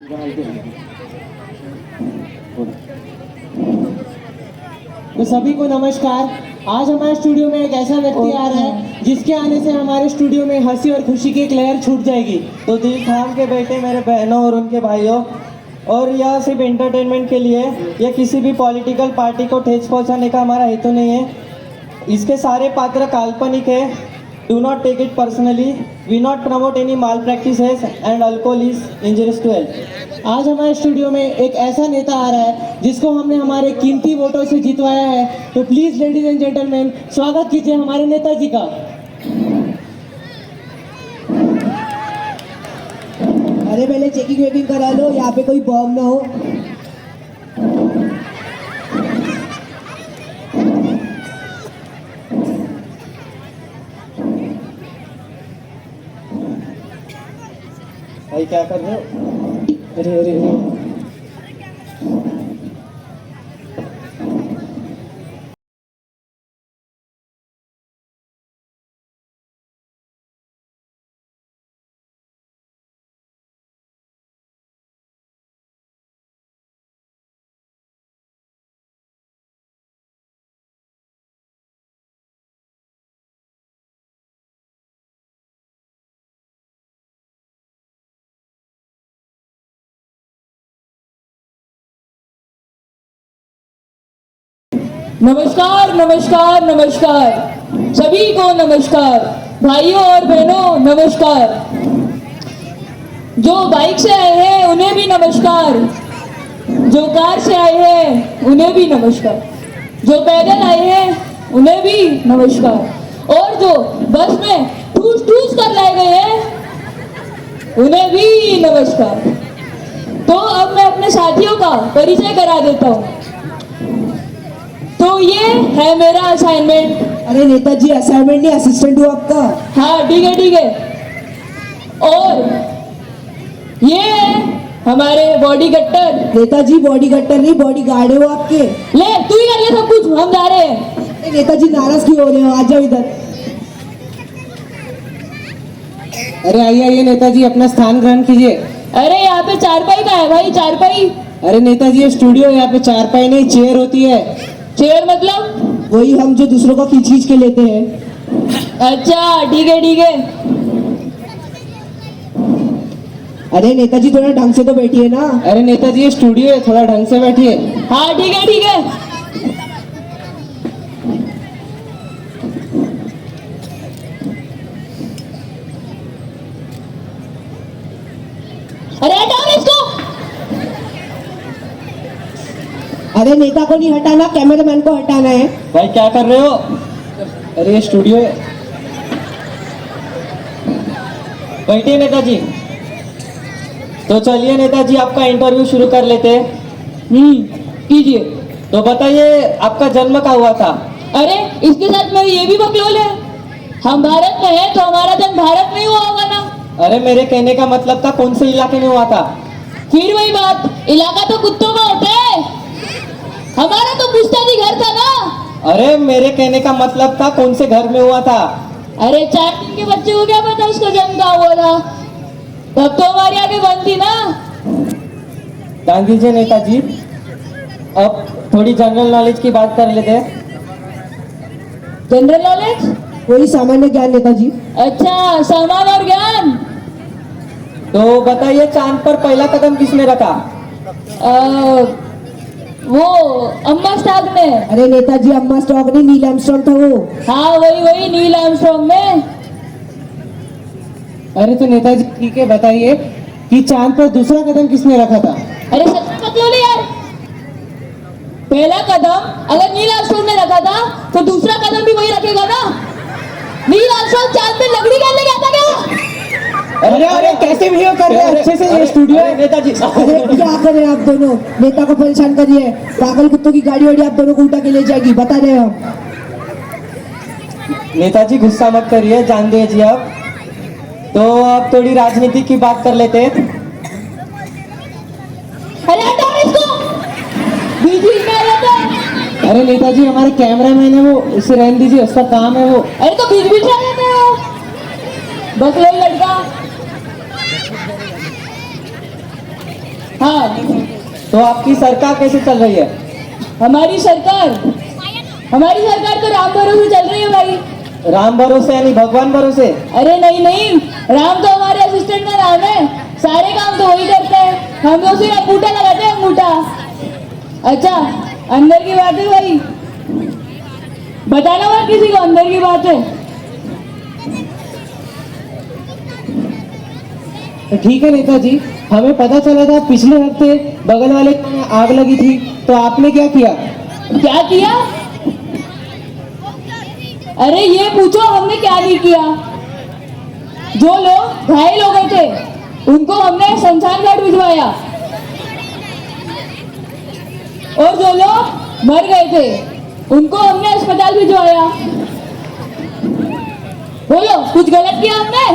तो सभी को नमस्कार। आज हमारे स्टूडियो में एक ऐसा व्यक्ति आ रहा है जिसके आने से हमारे स्टूडियो में हंसी और खुशी की एक लहर छूट जाएगी। तो दिल थाम के बैठे मेरे बहनों और उनके भाइयों, और यह सिर्फ एंटरटेनमेंट के लिए या किसी भी पॉलिटिकल पार्टी को ठेस पहुंचाने का हमारा हेतु नहीं है। इसके सारे पात्र काल्पनिक है। Do not take it personally. We not promote any malpractices and alcohol is injurious to health. आज हमारे स्टूडियो में एक ऐसा नेता आ रहा है जिसको हमने हमारे कीमती वोटों से जितवाया है। तो प्लीज लेडीज एंड जेंटलमैन, स्वागत कीजिए हमारे नेताजी का। अरे पहले चेकिंग वेकिंग करा लो, यहाँ पे कोई बॉम्ब ना हो। भाई क्या कर रहे हो? अरे अरे अरे, नमस्कार नमस्कार नमस्कार, सभी को नमस्कार। भाइयों और बहनों नमस्कार। जो बाइक से आए हैं उन्हें भी नमस्कार, जो कार से आए हैं उन्हें भी नमस्कार, जो पैदल आए हैं उन्हें भी नमस्कार, और जो बस में ठूस ठूस कर लाए गए हैं उन्हें भी नमस्कार। तो अब मैं अपने साथियों का परिचय करा देता हूँ। तो ये है मेरा असाइनमेंट। अरे नेताजी, असाइनमेंट नहीं, असिस्टेंट हूँ आपका। हाँ ठीक है ठीक है। और ये है हमारे बॉडी कट्टर। नेताजी बॉडी कट्टर नहीं, बॉडी गार्ड है वो आपके। ले तू ही कर ले सब कुछ, हम जा रहे हैं। अरे नेताजी नाराज क्यों हो रहे हो? आ जाओ इधर। अरे आइए आइए नेताजी, अपना स्थान ग्रहण कीजिए। अरे यहाँ पे चारपाई का है भाई, चारपाई। अरे नेताजी, ये स्टूडियो है, यहाँ पे चारपाई नहीं चेयर होती है। चेयर मतलब? वही हम जो दूसरों को खींच खींच के लेते हैं। अच्छा ठीक है ठीक है। अरे नेताजी थोड़ा ढंग से तो बैठिए ना। अरे नेताजी, ये स्टूडियो है, थोड़ा ढंग से बैठिए। हाँ ठीक है ठीक है। अरे हटाओ इसको। अरे नेता को नहीं हटाना, कैमरामैन को हटाना है। भाई क्या कर रहे हो? अरे ये स्टूडियो है। बैठिए नेताजी। तो चलिए नेताजी, आपका इंटरव्यू शुरू कर लेते हैं। कीजिए। तो बताइए, आपका जन्म कहाँ हुआ था? अरे इसके साथ मेरी ये भी बकलोल है। हम भारत में हैं तो हमारा जन्म भारत में ही हुआ होगा ना। अरे मेरे कहने का मतलब था कौन से इलाके में हुआ था? फिर वही बात, इलाका तो कुत्तों का होता है, हमारा तो पुश्तैनी घर था ना। अरे मेरे कहने का मतलब था कौन से घर में हुआ था? अरे 4 दिन के बच्चे को क्या पता उसका जन्म कहाँ हुआ था? तब तो हमारी आगे बंद थी ना। ध्यान दीजिए नेताजी, अब थोड़ी जनरल नॉलेज की बात कर लेते हैं। General knowledge? वही सामान्य ज्ञान नेताजी। अच्छा, सामान और ज्ञान। तो बताइए, चांद पर पहला कदम किसने रखा? वो अम्मा स्टॉक ने। अरे नेताजी, अम्मा स्टॉक नहीं, नील आर्मस्ट्रांग था वो। हाँ वही वही, नील आर्मस्ट्रांग ने। अरे तो नेताजी ठीक है, बताइए कि चांद पर दूसरा कदम किसने रखा था? अरे सच में बकलोल यार। पहला कदम अगर नील आर्मस्ट्रांग ने रखा था तो दूसरा कदम भी वही रखेगा ना। नील आर्मस्ट्रांग चांद पे लकड़ी डालने गया था क्या? अरे अरे कैसे बिहेव कर रहे हैं? अच्छे से, ये स्टूडियो है नेताजी। अरे क्या करें आप दोनों, नेता को परेशान करिए। पागल कुत्तों की गाड़ी वाड़ी आप दोनों को उठा के ले जाएगी, बता रहे हम। नेताजी गुस्सा मत करिए, जान दीजिए। अब तो अब थोड़ी राजनीति की बात कर लेते हैं। अरे हटाओ इसको, बीच बीच में आ जाता है। अरे नेताजी, हमारे कैमरामैन है वो, इसे रहने दीजिए, उसका काम है वो। अरे तो बीच बीच में आ जाता है वो बकलोल लड़का। हाँ, तो आपकी सरकार कैसे चल रही है? हमारी सरकार तो राम भरोसे चल रही है भाई। राम भरोसे यानी भगवान भरोसे? अरे नहीं नहीं, राम तो हमारे असिस्टेंट का नाम है, सारे काम तो वही करते हैं, हम तो सिर्फ अंगूठा लगाते हैं, अंगूठा। अच्छा, अंदर की बात है भाई, बताना मत किसी को, अंदर की बात है। तो ठीक है नेताजी, हमें पता चला था पिछले हफ्ते बगल वाले में आग लगी थी, तो आपने क्या किया? क्या किया? अरे ये पूछो हमने क्या नहीं किया। जो लोग घायल हो गए थे उनको हमने शमशान घाट भिजवाया, और जो लोग मर गए थे उनको हमने अस्पताल भिजवाया। बोलो, कुछ गलत किया हमने?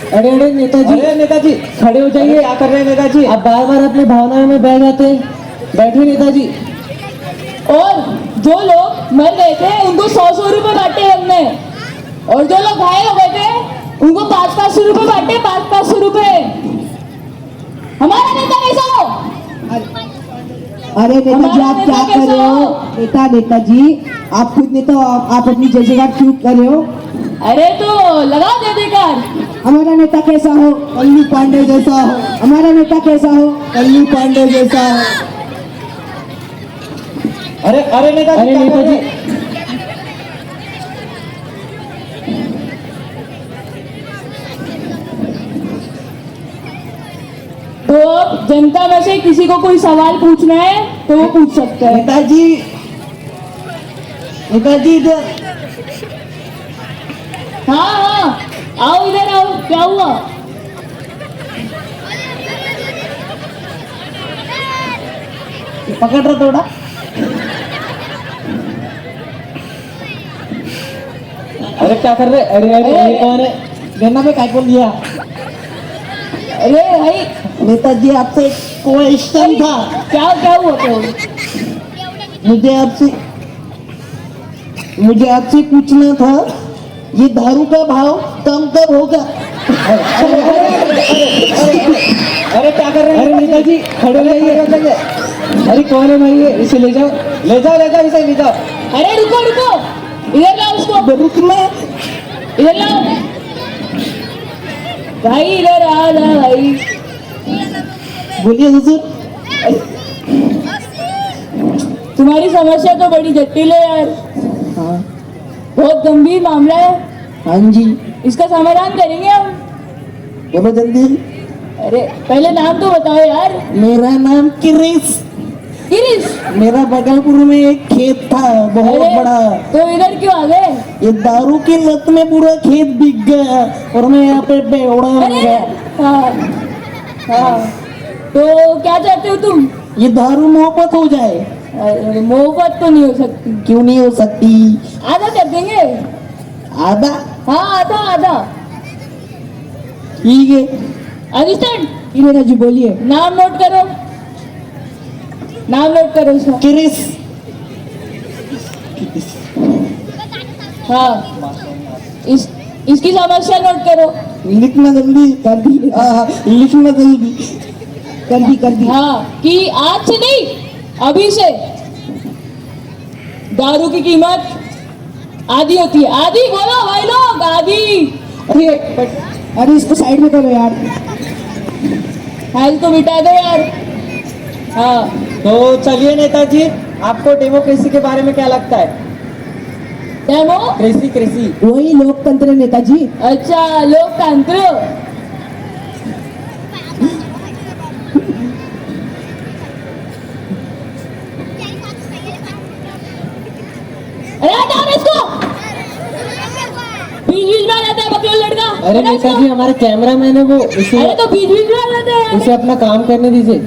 अरे अरे नेताजी, अरे नेताजी, खड़े हो जाइए। क्या कर रहे हैं नेताजी? आप बार बार अपने भावनाओं में बह जाते हैं, बैठिए नेताजी। और जो लोग मर गए थे उनको 100-100 रुपए बांटे हमने, और जो लोग घायल हो गए थे उनको 500-500 रुपए बांटे, 500-500 रुपए। हमारा नेता कैसा हो? अरे नेताजी, आप क्या कर रहे हो? नेताजी, आप खुद नेता हो, आप अपनी जगह क्यों कर रहे हो? अरे तो लगा दे बेकार। हमारा नेता कैसा हो? कल्लू पांडे जैसा हो। हमारा नेता कैसा हो? कल्लू पांडे जैसा हो। अरे अरे नेताजी, अरे क्या कर नेताजी, रहे हैं? तो अब जनता में से किसी को कोई सवाल पूछना है तो वो पूछ सकते हैं। नेताजी, इधर हाँ हाँ, आओ इधर आओ, क्या हुआ? पकड़ रहा थोड़ा। अरे क्या कर रहे? अरे अरे ये कौन है? गन्ना में काय बोल दिया? अरे भाई, नेताजी, आपसे एक क्वेश्चन था। क्या क्या हुआ तो? मुझे आपसे पूछना था, ये दारू का भाव कम कब होगा? अरे क्या कर रहे हैं? अरे नेताजी, खड़े हो जाइए। अरे कौन है भाई ये? इसे ले जाओ। ले जाओ इसे ले जाओ। अरे रुको रुको, इधर लाओ उसको, रुकना। इधर लाओ भाई, इधर आ ना भाई। बोलिए हुजूर। तुम्हारी समस्या तो बड़ी जटिल है यार, हाँ बहुत गंभीर मामला है, हाँ जी, इसका समाधान करेंगे हम। बोलो जल्दी। अरे पहले नाम तो बताओ यार। मेरा नाम क्रिस। गिरीश। मेरा बगलपुर में एक खेत था, बहुत अरे, बड़ा। तो इधर क्यों आ गए? ये दारू की लत में पूरा खेत बिक गया और मैं यहाँ पे बेवड़ा हो अरे गया। हाँ हाँ, तो क्या चाहते हो तुम? ये दारू मोहब्बत हो जाए। अरे, मोहब्बत तो नहीं हो सकती। क्यों नहीं हो सकती? आधा कर देंगे। आधा? हाँ आधा आधा। ठीक है। असिस्टेंट, नेताजी बोलिए। नाम नोट करो, नाम नोट करो इसका। क्रिस। हाँ, इसकी समस्या नोट करो। लिखना जल्दी। कर दी लिखना जल्दी। कर दी। हाँ, कि आज से नहीं, अभी से दारू की कीमत आधी होती है। आधी बोलो भाई लोग, आधी। अरे इसको साइड में करो यार। फाइल तो मिटा दो यार। हाँ, तो चलिए नेताजी, आपको डेमोक्रेसी के बारे में क्या लगता है? डेमोक्रेसी। वही लोकतंत्र नेताजी। अच्छा, लोकतंत्र। अरे हटाओ ना इसको, बीच में आ जाता है बकलोल लड़का। अरे हटाओ इसको। नेताजी, हमारे कैमरामैन है वो, अरे इसे तो बीच में आ जाता है। इसे अपना काम करने दीजिए।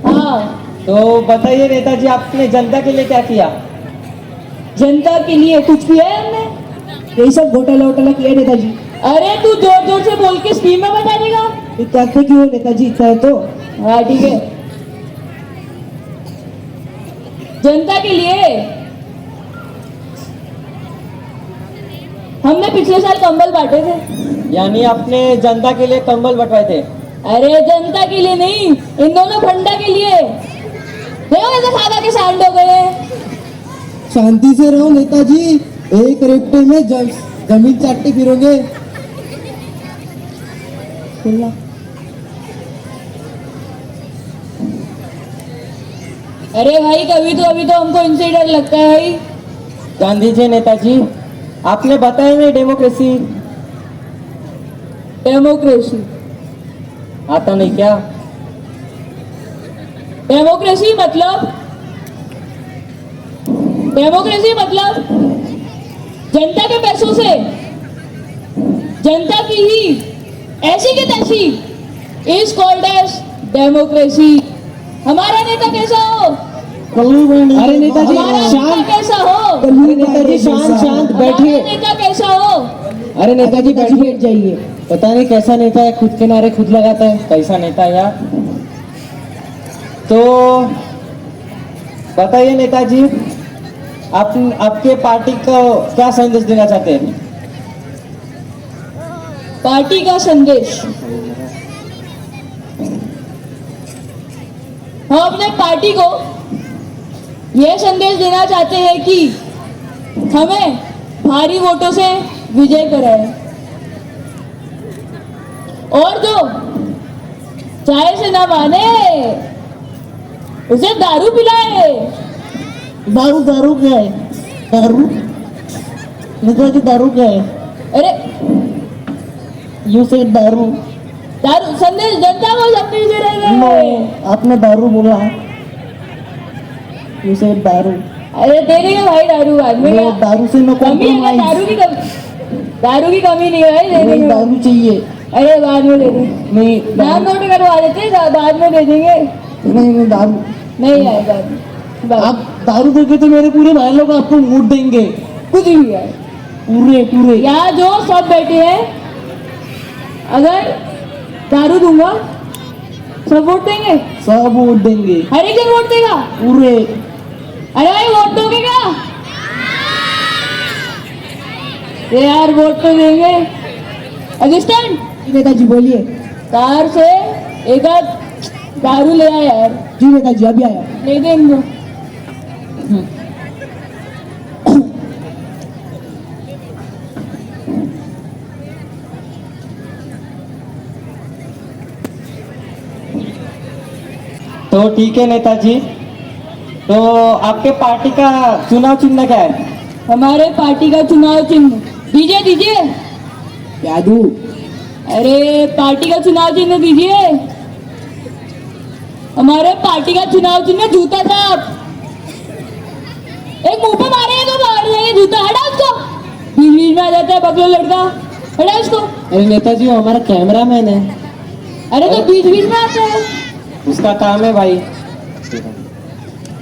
हाँ, तो बताइए नेताजी, आपने जनता के लिए क्या किया? जनता के लिए कुछ किया है हमने? यही सब घोटाला वोटाला किया नेताजी। अरे तू जोर जोर से बोल के स्क्रीन में बता देगा। कहते क्यों नेताजी, इतना है तो। हाँ ठीक है। जनता के लिए हमने पिछले साल कंबल बांटे थे। यानी आपने जनता के लिए कंबल बंटवाए थे। अरे जनता के लिए नहीं, इन दोनों फंडा के लिए। देखो कैसे खा के सांड हो गए। शांति से रहो नेताजी, एक रेपटे में जमीन चाटते फिरोगे। अरे भाई अभी तो हमको इनसे डर लगता है भाई। गांधी जी, नेताजी, आपने बताया नहीं डेमोक्रेसी डेमोक्रेसी आता नहीं क्या? डेमोक्रेसी मतलब जनता के पैसों से जनता की ही ऐसी की तैसी इज कॉल्ड एज डेमोक्रेसी। हमारा नेता कैसा हो? अरे नेताजी हमारा नेता शांत, कैसा हो? अरे नेताजी शांत शांत बैठिए। हमारा नेता कैसा हो? अरे नेताजी बैठ जाइए। पता नहीं कैसा नेता है, खुद के नारे खुद लगाता है। कैसा नेता है यार? तो बताइए नेताजी, आप आपके पार्टी को क्या संदेश देना चाहते हैं? पार्टी का संदेश, हम अपने पार्टी को यह संदेश देना चाहते हैं कि हमें भारी वोटों से विजय कराए और जो चाय से ना माने उसे दारू पिलाए। दारू क्या है? दारू नेताजी दारू क्या है? अरे यू से दारू। दारू संदेश जनता को संदेश दे रहे हैं। आपने दारू बोला, यू से दारू। अरे दे देंगे भाई दारू बाद में। वो दारू से नो कमी है क्या? दारू की कमी नहीं है भाई, दे देंगे। दारू चाहिए। अरे बाद में दे देंगे। नहीं नाम नोट करवा देते, बाद में दे देंगे। नहीं दारू नहीं आएगा बाद। आप दारू देके तो मेरे पूरे भाई लोग आपको वोट देंगे। कुछ भी है पूरे यहाँ जो सब बैठे हैं, अगर दारू दूंगा सब वोट देंगे। सब वोट देंगे हर एक जन वोट देगा पूरे। अरे भाई वोट दोगे क्या? ये यार वोट तो देंगे। असिस्टेंट नेताजी बोलिए। कार से एक आध दारू ले आया यार। जी नेताजी अभी आया। ले दे इनको। तो ठीक है नेताजी, तो आपके पार्टी का चुनाव चिन्ह क्या है? हमारे पार्टी का चुनाव चिन्ह दीजिए दीजिए। क्या दूं? अरे पार्टी का चुनाव चिन्ह दीजिए। हमारे पार्टी का चुनाव चिन्ह जूता साहब। एक मुंह पे मारेंगे तो मार देंगे जूता। हटा उसको, बीच बीच में आ जाता है बकलो लड़का। हटा उसको। अरे नेताजी वो हमारा कैमरामैन है। अरे तो बीच बीच में आता है। उसका काम है भाई।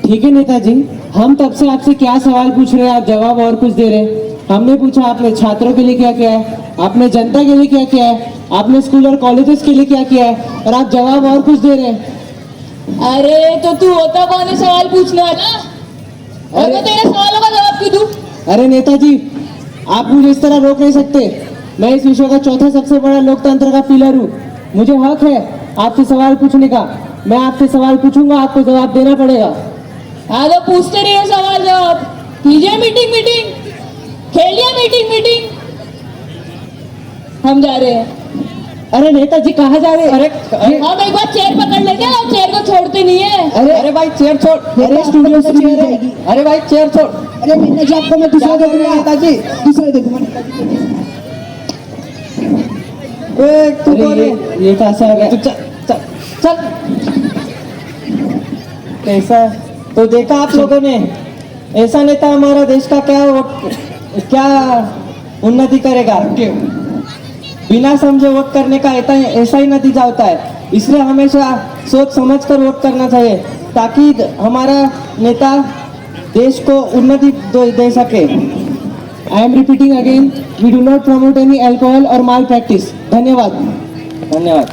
ठीक है नेताजी, हम तब से आपसे क्या सवाल पूछ रहे हैं, आप जवाब और कुछ दे रहे हैं। हमने पूछा आपने छात्रों के लिए क्या किया है, आपने जनता के लिए क्या किया है, आपने स्कूल और कॉलेजेस के लिए क्या किया है, और आप जवाब और कुछ दे रहे हैं। अरे तो तू होता कौन है सवाल पूछने वाला? और मैं तेरे सवालों का जवाब क्यों दूं? अरे नेताजी, आप मुझे इस तरह रोक नहीं सकते। मैं इस विश्व का चौथा सबसे बड़ा लोकतंत्र का पिलर हूँ। मुझे हक है आपसे सवाल पूछने का। मैं आपसे सवाल पूछूंगा, आपको जवाब देना पड़ेगा। हाँ तो पूछते रहिए सवाल जवाब। कीजिए मीटिंग, खेलिए मीटिंग। हम जा रहे हैं। अरे नेताजी कहाँ जा रहे हैं? हम एक बार चेयर पकड़ लेते हैं और चेयर को छोड़ते नहीं है। अरे भाई चेयर छोड़। अरे स्टूडियो में चेयर जाएगी। अरे भाई चेयर छोड़। अरे नेताजी आपको मैं दूसरा दे दूंगा। नेताजी, दूसरा दे दूंगा। तू अरे कौन है? ये कैसा है? तू चल। कैसा? तो देखा आप लोगों ने, ऐसा नेता हमारा देश का क्या उन्नति करेगा? बिना समझे वोट करने का ऐसा ही नतीजा होता है। इसलिए हमेशा सोच समझ कर वोट करना चाहिए, ताकि हमारा नेता देश को उन्नति दे सके। I am repeating again, we do not promote any alcohol or malpractice. धन्यवाद। धन्यवाद।